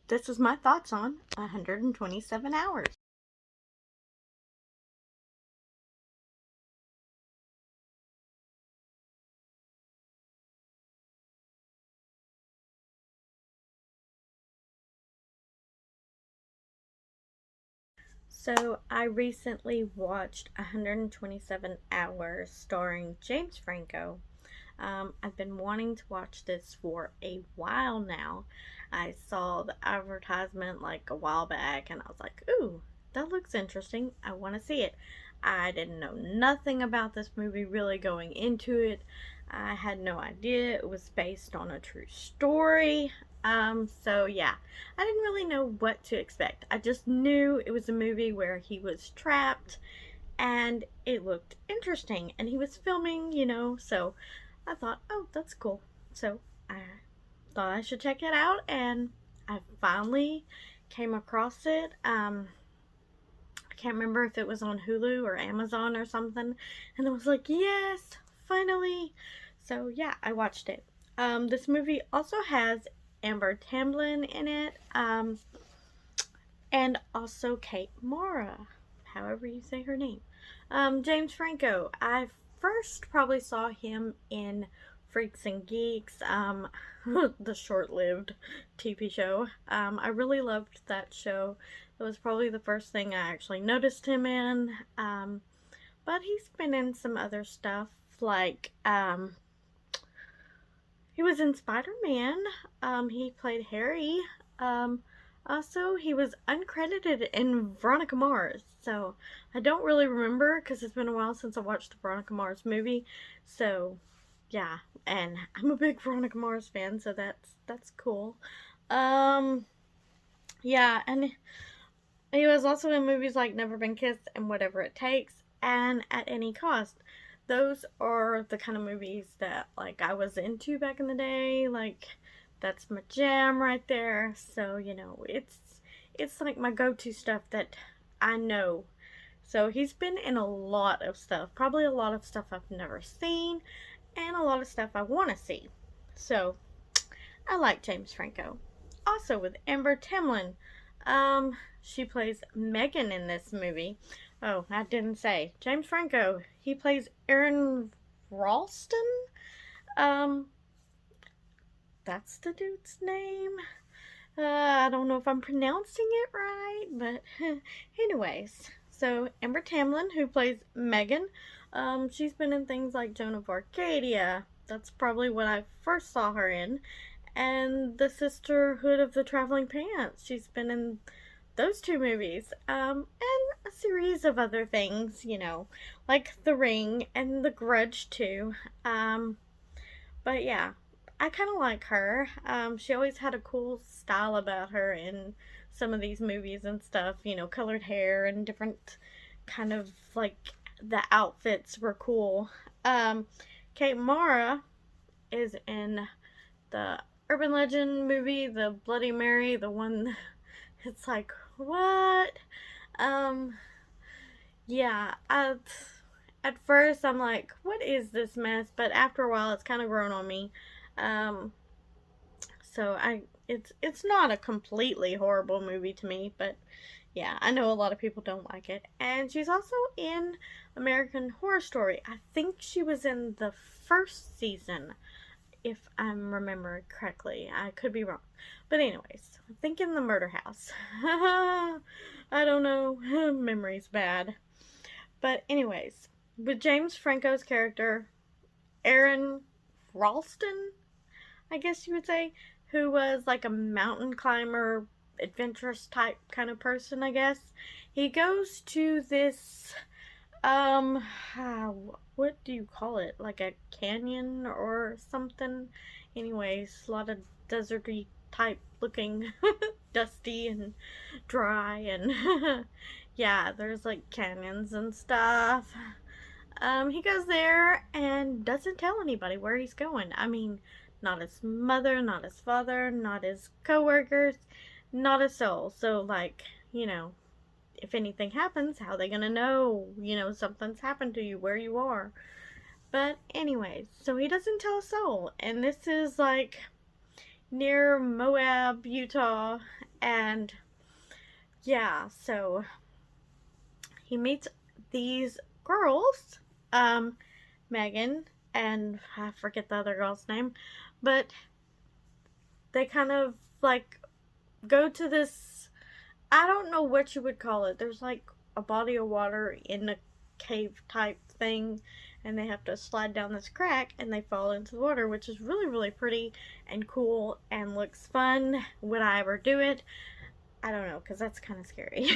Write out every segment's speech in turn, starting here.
this is my thoughts on 127 Hours. So, I recently watched 127 Hours starring James Franco. I've been wanting to watch this for a while now. I saw the advertisement like a while back and I was like, ooh, that looks interesting. I want to see it. I didn't know nothing about this movie really going into it. I had no idea it was based on a true story. So yeah, I didn't really know what to expect. I just knew it was a movie where he was trapped and it looked interesting and he was filming, so I thought, oh, that's cool. So I thought I should check it out, and I finally came across it. I can't remember if it was on Hulu or Amazon or something, and I was like, yes, finally. So yeah, I watched it. This movie also has Amber Tamblyn in it, and also Kate Mara, however you say her name. James Franco. I first probably saw him in Freaks and Geeks, the short-lived TV show. I really loved that show. It was probably the first thing I actually noticed him in. But he's been in some other stuff, like he was in Spider-Man. He played Harry. Um, Also, he was uncredited in Veronica Mars. So I don't really remember because it's been a while since I watched the Veronica Mars movie. So yeah, and I'm a big Veronica Mars fan, so that's cool. Um, yeah, and he was also in movies like Never Been Kissed and Whatever It Takes and At Any Cost. Those are the kind of movies that like I was into back in the day. Like that's my jam right there. So, it's like my go-to stuff that I know. So, he's been in a lot of stuff. Probably a lot of stuff I've never seen and a lot of stuff I want to see. So, I like James Franco. Also with Amber Tamlyn. She plays Megan in this movie. Oh, I didn't say. James Franco. He plays Aaron Ralston. Um, that's the dude's name. I don't know if I'm pronouncing it right, but anyways. So Amber Tamlyn, who plays Megan, she's been in things like Joan of Arcadia. That's probably what I first saw her in, and The Sisterhood of the Traveling Pants. She's been in those two movies, and a series of other things, like The Ring and The Grudge too. But yeah, I kind of like her. She always had a cool style about her in some of these movies and stuff. Colored hair and different kind of like the outfits were cool. Um, Kate Mara is in the urban legend movie, the Bloody Mary, the one. It's like, what? Um, yeah, at first I'm like, what is this mess? But after a while, it's kind of grown on me. Um, so it's not a completely horrible movie to me, but yeah, I know a lot of people don't like it. And she's also in American Horror Story. I think she was in the first season, if I'm remembering correctly. I could be wrong. But anyways, I think in the murder house. I don't know. Memory's bad. But anyways, with James Franco's character, Aaron Ralston, I guess you would say, who was like a mountain climber, adventurous type kind of person, I guess. He goes to this um what do you call it? Like a canyon or something. Anyways, a lot of deserty type looking, dusty and dry, and yeah, there's like canyons and stuff. He goes there and doesn't tell anybody where he's going. I mean, not his mother, not his father, not his coworkers, not a soul. So like, if anything happens, how are they gonna know, something's happened to you, where you are? But anyways, so he doesn't tell a soul. And this is like, near Moab, Utah, and yeah, so he meets these girls, um, Megan, and I forget the other girl's name, but they kind of like go to this, I don't know what you would call it. There's like a body of water in a cave type thing, and they have to slide down this crack and they fall into the water, which is really, really pretty and cool and looks fun. Would I ever do it? I don't know, because that's kind of scary.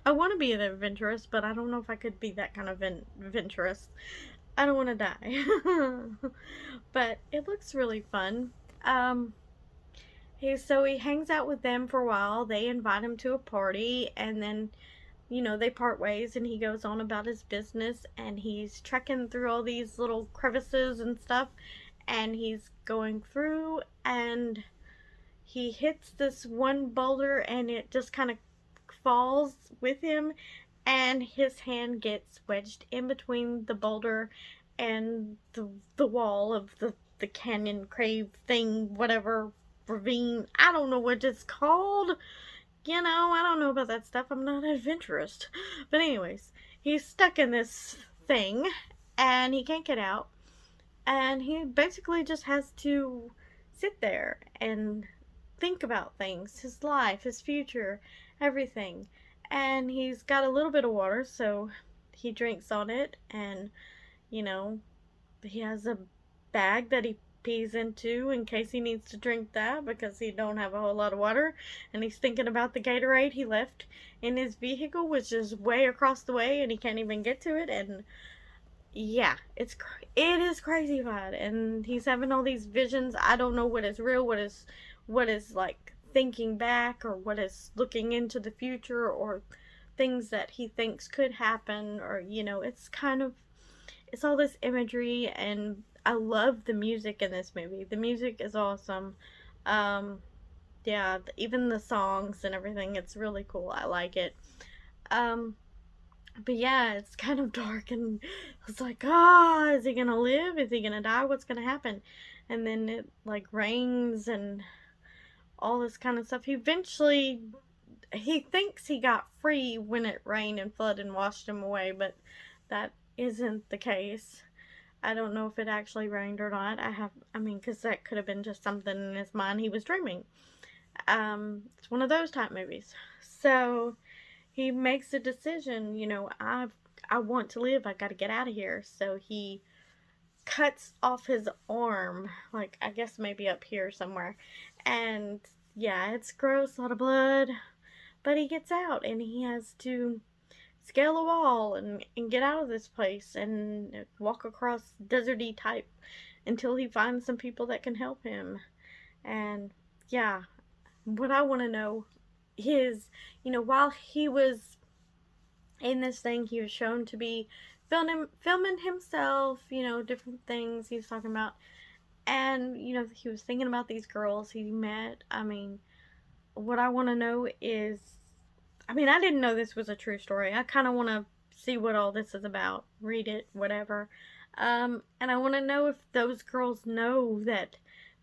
I want to be an adventurous, but I don't know if I could be that kind of adventurous. I don't want to die. But it looks really fun. Um, so he hangs out with them for a while. They invite him to a party, and then, they part ways, and he goes on about his business, and he's trekking through all these little crevices and stuff, and he's going through, and he hits this one boulder, and it just kind of falls with him, and his hand gets wedged in between the boulder and the wall of the canyon cave thing, whatever, ravine. I don't know what it's called. I don't know about that stuff. I'm not an adventurist. But anyways, he's stuck in this thing and he can't get out. And he basically just has to sit there and think about things, his life, his future, everything. And he's got a little bit of water, so he drinks on it, and you know, he has a bag that he pees into in case he needs to drink that because he don't have a whole lot of water, and he's thinking about the Gatorade he left in his vehicle, which is way across the way and he can't even get to it. And yeah, it is crazy bad, and he's having all these visions. I don't know what is real, what is like thinking back, or what is looking into the future, or things that he thinks could happen, or it's all this imagery, and I love the music in this movie. The music is awesome. Um, yeah, even the songs and everything, it's really cool. I like it. Um, but yeah, it's kind of dark, and it's like, is he gonna live? Is he gonna die? What's gonna happen? And then it like rains and all this kind of stuff. He thinks he got free when it rained and flooded and washed him away, but that isn't the case. I don't know if it actually rained or not. Because that could have been just something in his mind he was dreaming. It's one of those type movies. So he makes a decision, I want to live. I got to get out of here. So he cuts off his arm, like I guess maybe up here somewhere. And yeah, it's gross, a lot of blood. But he gets out and he has to scale a wall and get out of this place and walk across deserty type until he finds some people that can help him. And yeah, what I want to know is, while he was in this thing, he was shown to be filming himself, different things he was talking about. And, he was thinking about these girls he met. What I want to know is, I didn't know this was a true story. I kind of want to see what all this is about, read it, whatever. And I want to know if those girls know that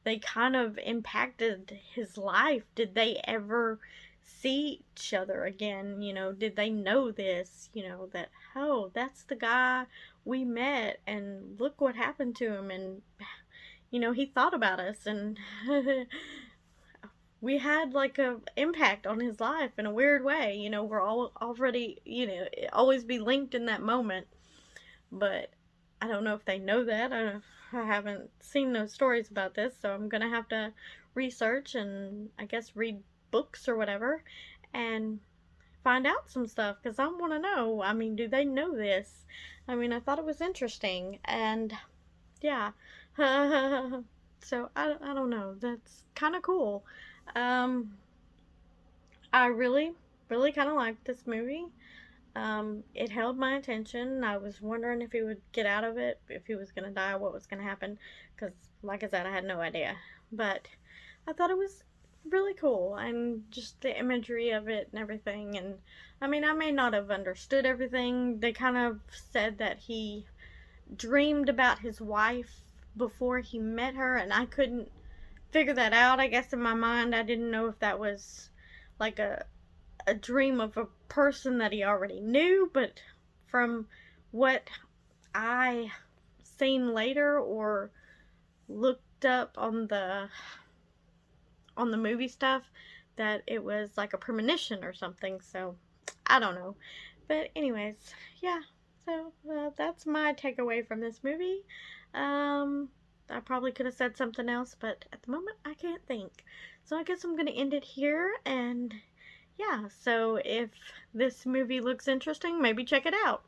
they kind of impacted his life. Did they ever see each other again? Did they know this? That, oh, that's the guy we met, and look what happened to him, and he thought about us, and we had like a impact on his life in a weird way. We're all already, always be linked in that moment. But I don't know if they know that. I haven't seen no stories about this, so I'm gonna have to research and I guess read books or whatever and find out some stuff, because I want to know. Do they know this? I thought it was interesting, and yeah. So I don't know. That's kind of cool. Um, I really, really kind of liked this movie. It held my attention. I was wondering if he would get out of it, if he was gonna die, what was gonna happen, because, like I said, I had no idea. But I thought it was really cool, and just the imagery of it and everything. And I may not have understood everything. They kind of said that he dreamed about his wife before he met her, and I couldn't figure that out. I guess in my mind, I didn't know if that was like a dream of a person that he already knew, but from what I seen later or looked up on the movie stuff, that it was like a premonition or something. So I don't know. But anyways, yeah. So that's my takeaway from this movie. Um, I probably could have said something else, but at the moment I can't think. So I guess I'm gonna end it here. And yeah, so if this movie looks interesting, maybe check it out.